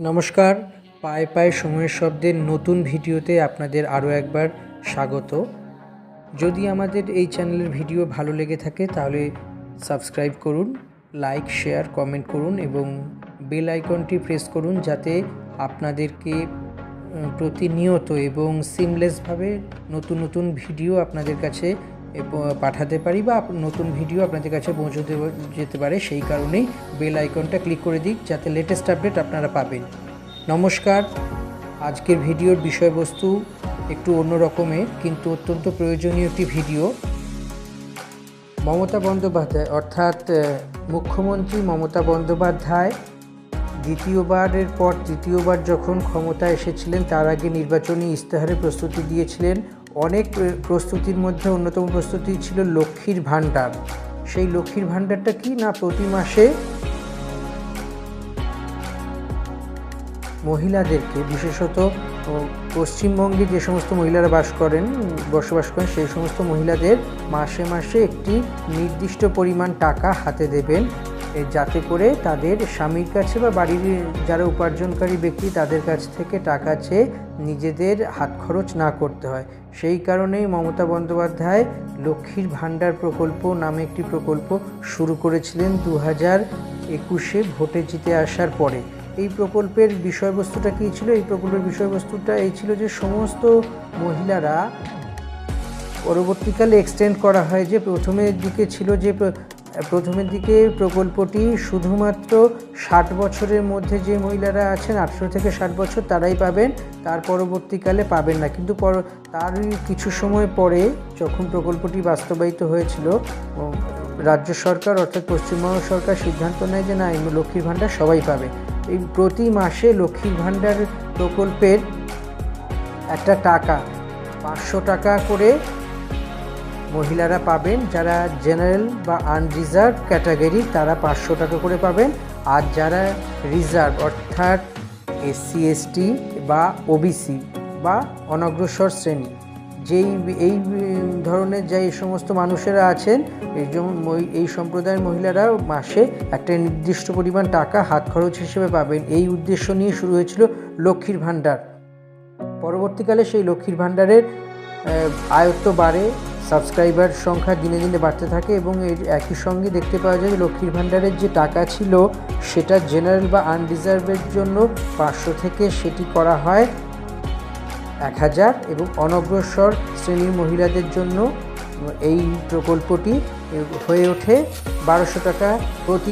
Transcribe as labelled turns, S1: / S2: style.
S1: নমস্কার, পায়ে পায়ে সময়ের শব্দের নতুন ভিডিওতে আপনাদের আরও একবার স্বাগত। যদি আমাদের এই চ্যানেলের ভিডিও ভালো লেগে থাকে তাহলে সাবস্ক্রাইব করুন, লাইক, শেয়ার, কমেন্ট করুন এবং বেল আইকনটি প্রেস করুন যাতে আপনাদেরকে প্রতিনিয়ত এবং সিমলেসভাবে নতুন নতুন ভিডিও আপনাদের কাছে পাঠাতে পারি বা নতুন ভিডিও আপনাদের কাছে পৌঁছতে যেতে পারে। সেই কারণেই বেল আইকনটা ক্লিক করে দিক যাতে লেটেস্ট আপডেট আপনারা পাবেন। নমস্কার, আজকের ভিডিওর বিষয়বস্তু একটু অন্য রকমের কিন্তু অত্যন্ত প্রয়োজনীয় একটি ভিডিও। মমতা বন্দ্যোপাধ্যায় অর্থাৎ মুখ্যমন্ত্রী মমতা বন্দ্যোপাধ্যায় দ্বিতীয়বারের পর তৃতীয়বার যখন ক্ষমতায় এসেছিলেন তার আগে নির্বাচনী ইস্তেহারে প্রস্তুতি দিয়েছিলেন। অনেক প্রস্তুতির মধ্যে অন্যতম প্রস্তুতি ছিল লক্ষ্মীর ভাণ্ডার। সেই লক্ষ্মীর ভাণ্ডারটা কি না, প্রতি মাসে মহিলাদেরকে, বিশেষত পশ্চিমবঙ্গে যে সমস্ত মহিলারা বসবাস করেন সেই সমস্ত মহিলাদের মাসে মাসে একটি নির্দিষ্ট পরিমাণ টাকা হাতে দেবেন, যাতে করে তাদের স্বামীর কাছে বা বাড়ির যারা উপার্জনকারী ব্যক্তি তাদের কাছ থেকে টাকা চেয়ে নিজেদের হাত খরচ না করতে হয়। সেই কারণেই মমতা বন্দ্যোপাধ্যায় লক্ষ্মীর ভাণ্ডার প্রকল্প নামে একটি প্রকল্প শুরু করেছিলেন 2021-এ ভোটে জিতে আসার পরে। এই প্রকল্পের বিষয়বস্তুটা কী ছিল? এই প্রকল্পের বিষয়বস্তুটা এই ছিল যে সমস্ত মহিলারা, পরবর্তীকালে এক্সটেন্ড করা হয় যে প্রথমের দিকে প্রকল্পটি শুধুমাত্র 60 বছরের মধ্যে যে মহিলারা আছেন 18 থেকে 60 বছর তারাই পাবেন, তার পরবর্তীকালে পাবেন না। কিন্তু তার কিছু সময় পরে যখন প্রকল্পটি বাস্তবায়িত হয়েছিল, রাজ্য সরকার অর্থাৎ পশ্চিমবঙ্গ সরকার সিদ্ধান্ত নেয় যে না, এই লক্ষ্মীর ভাণ্ডার সবাই পাবে। এই প্রতি মাসে লক্ষ্মীর ভাণ্ডার প্রকল্পের একটা টাকা 500 টাকা করে মহিলারা পাবেন। যারা জেনারেল বা আনরিজার্ভ ক্যাটাগরি তারা 500 টাকা করে পাবেন, আর যারা রিজার্ভ অর্থাৎ SC ST বা OBC বা অনগ্রসর শ্রেণী, এই ধরনের যে সমস্ত মানুষেরা আছেন, এই সম্প্রদায়ের মহিলারা মাসে একটা নির্দিষ্ট পরিমাণ টাকা হাত খরচ হিসেবে পাবেন। এই উদ্দেশ্য নিয়ে শুরু হয়েছিল লক্ষ্মীর ভাণ্ডার। পরবর্তীকালে সেই লক্ষ্মীর ভাণ্ডারের আয়ত্ত বাড়ে, সাবস্ক্রাইবার সংখ্যা দিনে দিনে বাড়তে থাকে এবং এর একই সঙ্গে দেখতে পাওয়া যায় লক্ষ্মীর ভাণ্ডারের যে টাকা ছিল সেটা জেনারেল বা আনরিজার্ভের জন্য 500 থেকে সেটি করা হয় 1000 এবং অনগ্রসর শ্রেণীর মহিলাদের জন্য এই প্রকল্পটি হয়ে ওঠে 1200 টাকা প্রতি